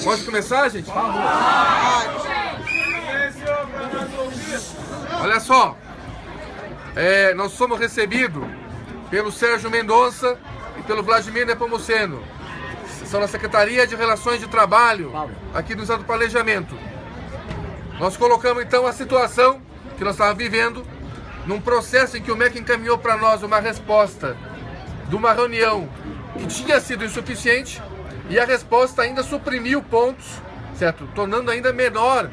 Pode começar, gente? Olha só, nós somos recebidos pelo Sérgio Mendonça e pelo Vladimir Nepomuceno. São da Secretaria de Relações de Trabalho aqui do Estado do Planejamento. Nós colocamos então a situação que nós estávamos vivendo num processo em que o MEC encaminhou para nós uma resposta de uma reunião que tinha sido insuficiente e a resposta ainda suprimiu pontos, certo? Tornando ainda menor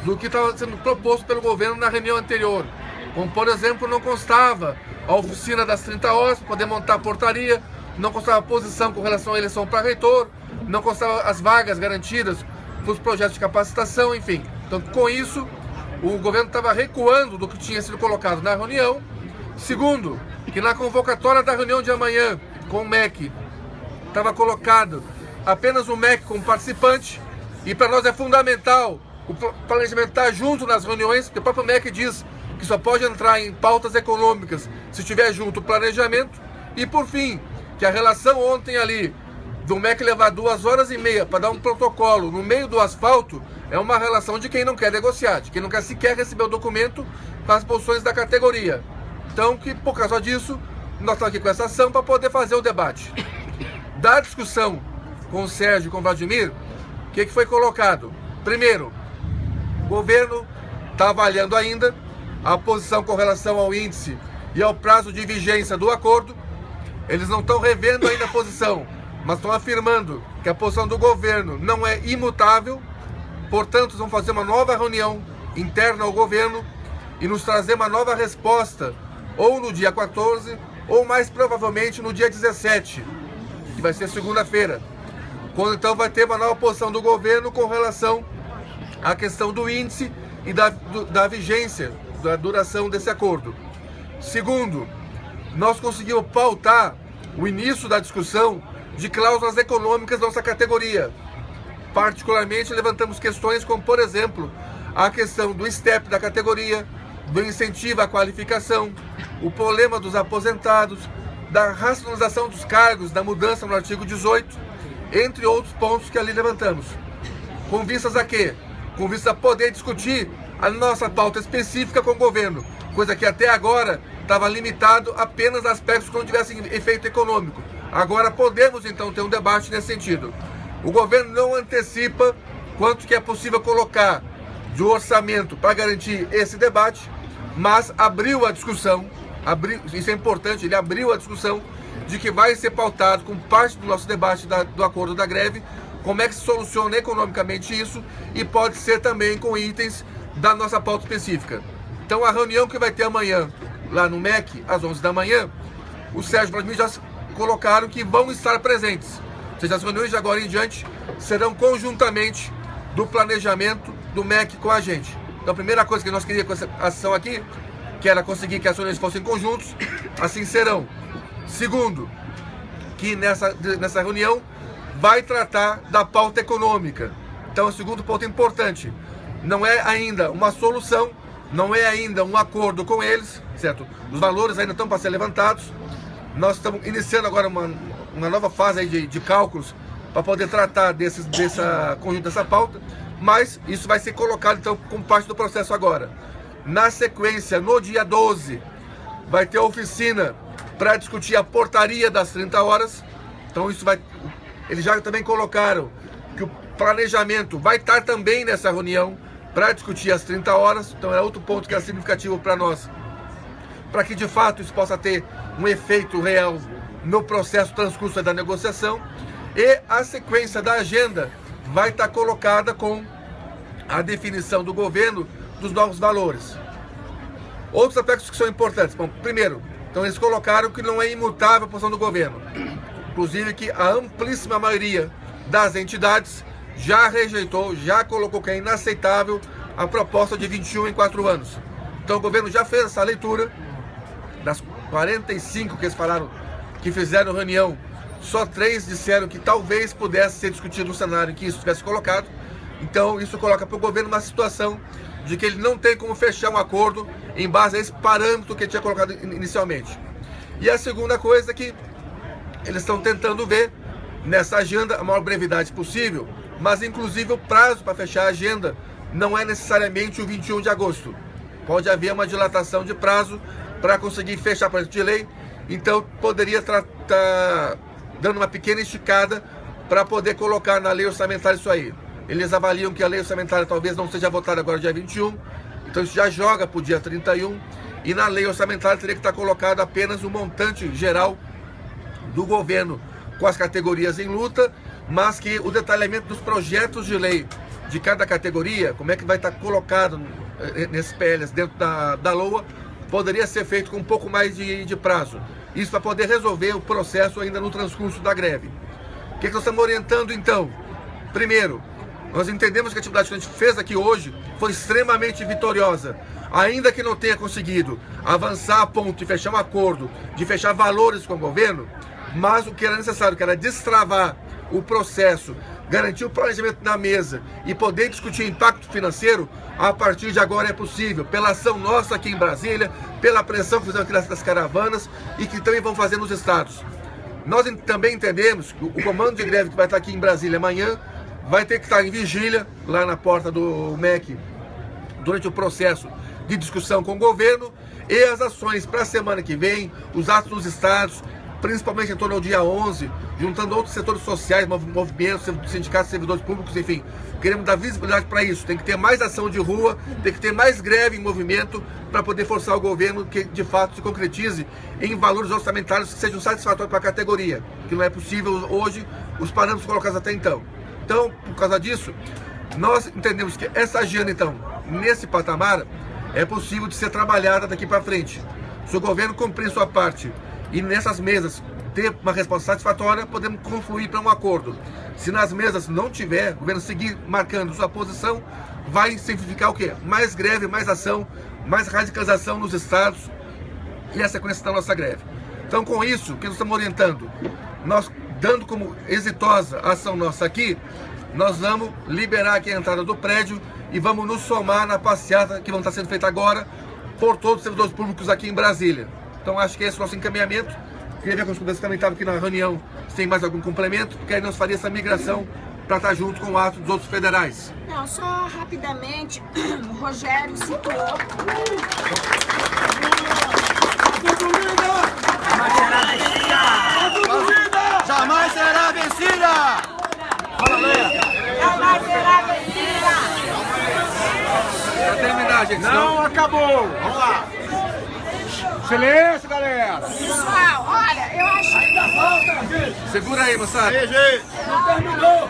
do que estava sendo proposto pelo governo na reunião anterior. Como, por exemplo, não constava a oficina das 30 horas para poder montar a portaria, não constava a posição com relação à eleição para reitor, não constava as vagas garantidas para os projetos de capacitação, enfim. Então, com isso, o governo estava recuando do que tinha sido colocado na reunião. Segundo, que na convocatória da reunião de amanhã com o MEC estava colocado apenas o MEC como participante, e para nós é fundamental o planejamento estar junto nas reuniões, porque o próprio MEC diz que só pode entrar em pautas econômicas se estiver junto o planejamento. E por fim, que a relação ontem ali do MEC levar 2h30 para dar um protocolo no meio do asfalto é uma relação de quem não quer negociar, de quem não quer sequer receber o documento com as posições da categoria. Então, que por causa disso, nós estamos aqui com essa ação para poder fazer o debate. Da discussão com o Sérgio e com o Vladimir, o que foi colocado? Primeiro, o governo está avaliando ainda a posição com relação ao índice e ao prazo de vigência do acordo. Eles não estão revendo ainda a posição, mas estão afirmando que a posição do governo não é imutável. Portanto, vão fazer uma nova reunião interna ao governo e nos trazer uma nova resposta, ou no dia 14, ou mais provavelmente no dia 17, que vai ser segunda-feira, quando então vai ter uma nova posição do governo com relação à questão do índice e da vigência, da duração desse acordo. Segundo, nós conseguimos pautar o início da discussão de cláusulas econômicas da nossa categoria. Particularmente, levantamos questões como, por exemplo, a questão do STEP da categoria, do incentivo à qualificação, o problema dos aposentados, da racionalização dos cargos, da mudança no artigo 18, entre outros pontos que ali levantamos. Com vistas a quê? Com vistas a poder discutir a nossa pauta específica com o governo, coisa que até agora estava limitado apenas a aspectos que não tivessem efeito econômico. Agora podemos então ter um debate nesse sentido. O governo não antecipa quanto que é possível colocar de orçamento para garantir esse debate, mas abriu a discussão, isso é importante, ele abriu a discussão de que vai ser pautado com parte do nosso debate do acordo da greve, como é que se soluciona economicamente isso, e pode ser também com itens da nossa pauta específica. Então a reunião que vai ter amanhã, lá no MEC, às 11 da manhã, o Sérgio e o Vladimir já colocaram que vão estar presentes. Ou seja, as reuniões de agora em diante serão conjuntamente do planejamento do MEC com a gente. Então a primeira coisa que nós queríamos com essa ação aqui, que era conseguir que as reuniões fossem conjuntos, assim serão. Segundo, que nessa reunião vai tratar da pauta econômica. Então o segundo ponto importante, não é ainda uma solução, não é ainda um acordo com eles, certo? Os valores ainda estão para ser levantados. Nós estamos iniciando agora uma nova fase aí de cálculos para poder tratar dessa pauta, mas isso vai ser colocado então como parte do processo agora. Na sequência, no dia 12, vai ter a oficina para discutir a portaria das 30 horas. Então eles já também colocaram que o planejamento vai estar também nessa reunião para discutir as 30 horas. Então é outro ponto que é significativo para nós, para que de fato isso possa ter um efeito real no processo transcurso da negociação. E a sequência da agenda vai estar colocada com a definição do governo dos novos valores. Outros aspectos que são importantes. Bom, primeiro, então eles colocaram que não é imutável a posição do governo. Inclusive que a amplíssima maioria das entidades já rejeitou, já colocou que é inaceitável a proposta de 21 em 4 anos. Então o governo já fez essa leitura. Das 45 que eles falaram que fizeram reunião, só 3 disseram que talvez pudesse ser discutido no cenário em que isso tivesse colocado. Então isso coloca para o governo uma situação de que ele não tem como fechar um acordo em base a esse parâmetro que ele tinha colocado inicialmente. E a segunda coisa é que eles estão tentando ver nessa agenda a maior brevidade possível, mas inclusive o prazo para fechar a agenda não é necessariamente o 21 de agosto. Pode haver uma dilatação de prazo para conseguir fechar o projeto de lei, então poderia estar dando uma pequena esticada para poder colocar na lei orçamentária isso aí. Eles avaliam que a lei orçamentária talvez não seja votada agora dia 21, então isso já joga para o dia 31, e na lei orçamentária teria que estar colocado apenas o montante geral do governo com as categorias em luta, mas que o detalhamento dos projetos de lei de cada categoria, como é que vai estar colocado nesses PLs dentro da LOA, poderia ser feito com um pouco mais de prazo. Isso para poder resolver o processo ainda no transcurso da greve. O que nós estamos orientando então? Primeiro, nós entendemos que a atividade que a gente fez aqui hoje foi extremamente vitoriosa. Ainda que não tenha conseguido avançar a ponto de fechar um acordo, de fechar valores com o governo, mas o que era necessário, que era destravar o processo, garantir o planejamento na mesa e poder discutir impacto financeiro, a partir de agora é possível, pela ação nossa aqui em Brasília, pela pressão que fizemos aqui nas caravanas e que também vão fazer nos estados. Nós também entendemos que o comando de greve que vai estar aqui em Brasília amanhã vai ter que estar em vigília lá na porta do MEC durante o processo de discussão com o governo, e as ações para a semana que vem, os atos nos estados, principalmente em torno ao dia 11, juntando outros setores sociais, movimentos, sindicatos, servidores públicos, enfim. Queremos dar visibilidade para isso. Tem que ter mais ação de rua, tem que ter mais greve em movimento para poder forçar o governo que de fato se concretize em valores orçamentários que sejam satisfatórios para a categoria, que não é possível hoje os parâmetros colocados até então. Então, por causa disso, nós entendemos que essa agenda, então, nesse patamar, é possível de ser trabalhada daqui para frente. Se o governo cumprir sua parte e nessas mesas ter uma resposta satisfatória, podemos confluir para um acordo. Se nas mesas não tiver, o governo seguir marcando sua posição, vai simplificar o quê? Mais greve, mais ação, mais radicalização nos estados e a sequência da nossa greve. Então, com isso, o que nós estamos orientando? Nós, dando como exitosa a ação nossa aqui, nós vamos liberar aqui a entrada do prédio e vamos nos somar na passeata que vão estar sendo feita agora por todos os servidores públicos aqui em Brasília. Então acho que esse é o nosso encaminhamento. Queria ver com os colegas que também estavam aqui na reunião se tem mais algum complemento, porque aí nós faríamos essa migração para estar junto com o ato dos outros federais. Não, só rapidamente, o Rogério citou. Jamais será vencida! Jamais será vencida! Para terminar, gente. Não acabou! Vamos lá! Silêncio, galera! Pessoal, olha, eu acho que... Segura aí, moçada. Aí, gente! Não terminou!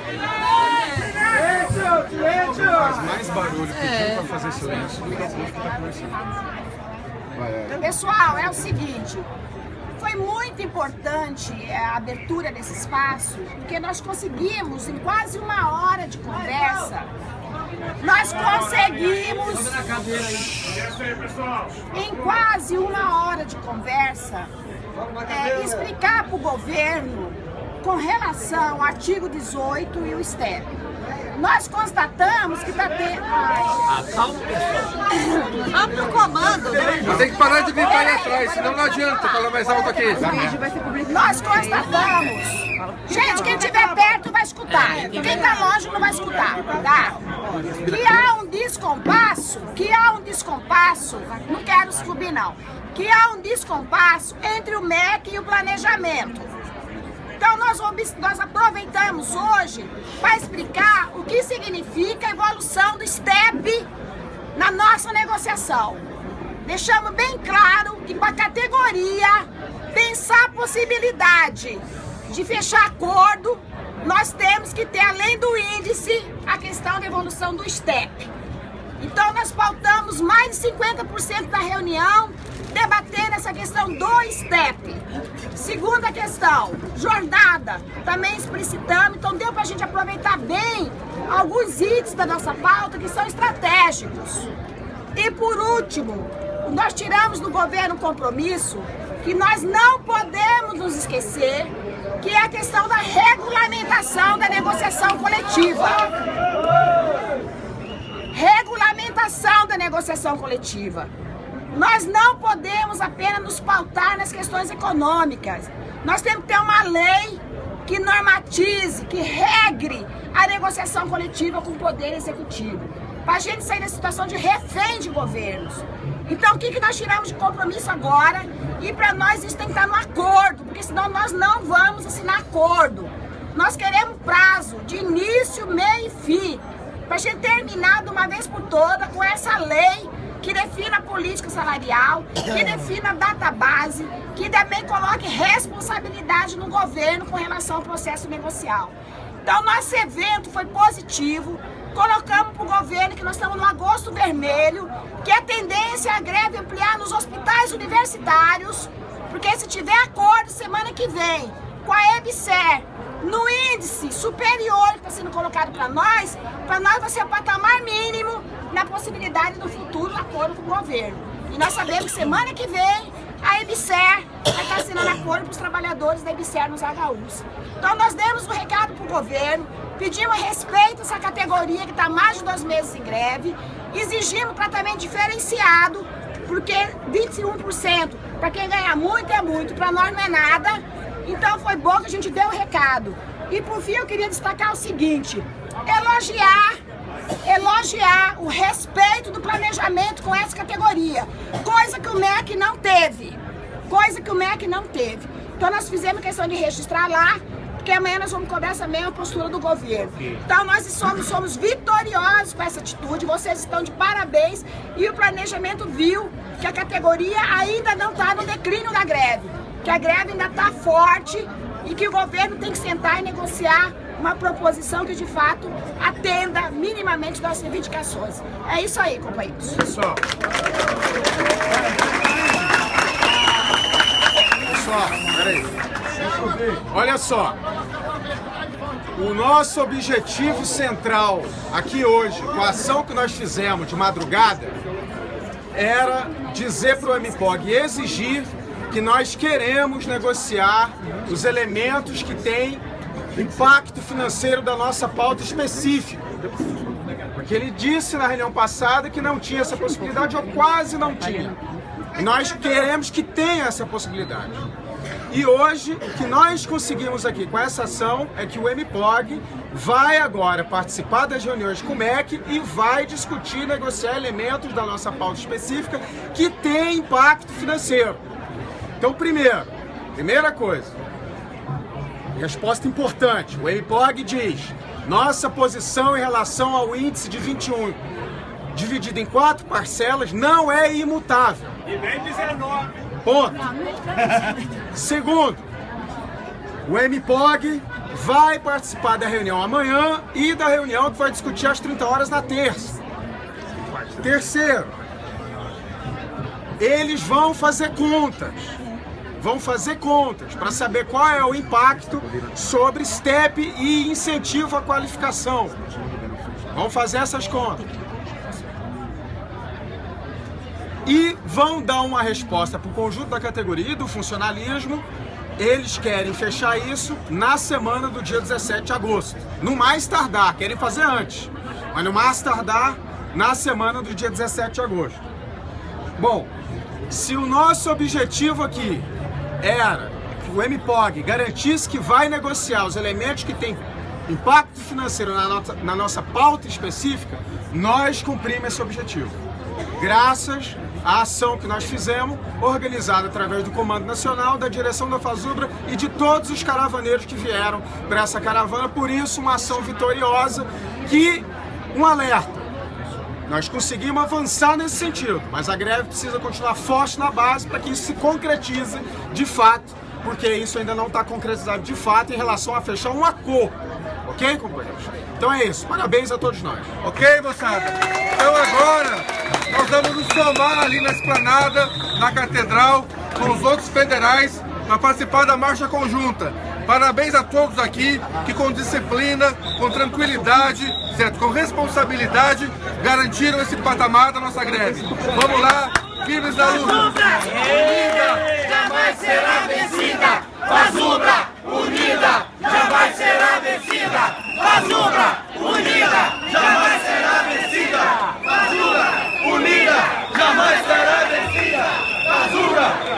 Faz mais barulho pedindo pra fazer silêncio do que o povo que tá conversando. Pessoal, é o seguinte, foi muito importante a abertura desse espaço, porque nós conseguimos, em quase uma hora de conversa, nós conseguimos, em quase uma hora de conversa, explicar para o governo com relação ao artigo 18 e o STEP. Nós constatamos que está tendo... Vamos no comando, né? Mas tem que parar de gritar aí atrás, senão não adianta falar mais alto aqui. Nós constatamos. Gente, quem estiver perto vai escutar. Quem está longe não vai escutar, tá? Que há um descompasso, não quero subir não, que há um descompasso entre o MEC e o planejamento. Então nós aproveitamos hoje para explicar o que significa a evolução do STEP na nossa negociação. Deixamos bem claro que para a categoria pensar a possibilidade de fechar acordo, nós temos que ter, além do índice, a questão da evolução do STEP. Então nós pautamos mais de 50% da reunião debatendo essa questão do STEP. Segunda questão, jornada, também explicitamos, então deu para a gente aproveitar bem alguns itens da nossa pauta que são estratégicos. E por último, nós tiramos do governo um compromisso que nós não podemos nos esquecer, que é a questão da regulamentação da negociação coletiva. Regulamentação da negociação coletiva. Nós não podemos apenas nos pautar nas questões econômicas. Nós temos que ter uma lei que normatize, que regre a negociação coletiva com o Poder Executivo, para a gente sair da situação de refém de governos. Então, o que nós tiramos de compromisso agora? E para nós isso tem que estar no acordo, porque senão nós não vamos assinar acordo. Nós queremos prazo de início, meio e fim, para a gente terminar de uma vez por todas com essa lei que defina a política salarial, que defina a database, que também coloque responsabilidade no governo com relação ao processo negocial. Então, nosso evento foi positivo, colocamos para o governo que nós estamos no agosto vermelho, que a tendência é a greve ampliar nos hospitais universitários, porque se tiver acordo semana que vem com a EBSER, no índice superior que está sendo colocado para nós vai ser o patamar mínimo na possibilidade do futuro acordo com o governo. E nós sabemos que semana que vem a EBSER vai estar assinando acordo para os trabalhadores da EBSER nos HUs. Então nós demos um recado para o governo, pedimos respeito a essa categoria que está há mais de 2 meses em greve, exigimos tratamento diferenciado, porque 21% para quem ganha muito é muito, para nós não é nada. Então foi bom que a gente deu o recado. E por fim eu queria destacar o seguinte, elogiar o respeito do planejamento com essa categoria, coisa que o MEC não teve, Então nós fizemos questão de registrar lá, porque amanhã nós vamos cobrar essa mesma postura do governo. Então nós somos vitoriosos com essa atitude, vocês estão de parabéns e o planejamento viu que a categoria ainda não está no declínio da greve, que a greve ainda está forte e que o governo tem que sentar e negociar uma proposição que de fato atenda minimamente nossas reivindicações. É isso aí, companheiros. Pessoal, peraí. Olha só, o nosso objetivo central aqui hoje, com a ação que nós fizemos de madrugada, era dizer para o MPOG e exigir que nós queremos negociar os elementos que têm impacto financeiro da nossa pauta específica. Porque ele disse na reunião passada que não tinha essa possibilidade, ou quase não tinha. E nós queremos que tenha essa possibilidade. E hoje, o que nós conseguimos aqui com essa ação é que o MPOG vai agora participar das reuniões com o MEC e vai discutir e negociar elementos da nossa pauta específica que tem impacto financeiro. Então, primeira coisa, resposta importante, o MPOG diz, nossa posição em relação ao índice de 21, dividido em 4 parcelas, não é imutável. E nem 19. Ponto. Segundo, o MPOG vai participar da reunião amanhã e da reunião que vai discutir às 30 horas na terça. Terceiro, eles vão fazer contas para saber qual é o impacto sobre STEP e incentivo à qualificação. Vão fazer essas contas. E vão dar uma resposta para o conjunto da categoria e do funcionalismo. Eles querem fechar isso na semana do dia 17 de agosto. No mais tardar, querem fazer antes, mas no mais tardar na semana do dia 17 de agosto. Bom, se o nosso objetivo aqui era que o MPOG garantisse que vai negociar os elementos que têm impacto financeiro na nossa pauta específica, nós cumprimos esse objetivo. Graças à ação que nós fizemos, organizada através do Comando Nacional, da direção da FASUBRA e de todos os caravaneiros que vieram para essa caravana. Por isso, uma ação vitoriosa que, um alerta, nós conseguimos avançar nesse sentido, mas a greve precisa continuar forte na base para que isso se concretize de fato, porque isso ainda não está concretizado de fato em relação a fechar um acordo. Ok, companheiros? Então é isso. Parabéns a todos nós. Ok, moçada? Então agora nós vamos nos somar ali na esplanada, na catedral, com os outros federais para participar da marcha conjunta. Parabéns a todos aqui que com disciplina, com tranquilidade, certo? Com responsabilidade, garantiram esse patamar da nossa greve. Vamos lá, firmes na luta! Unida jamais será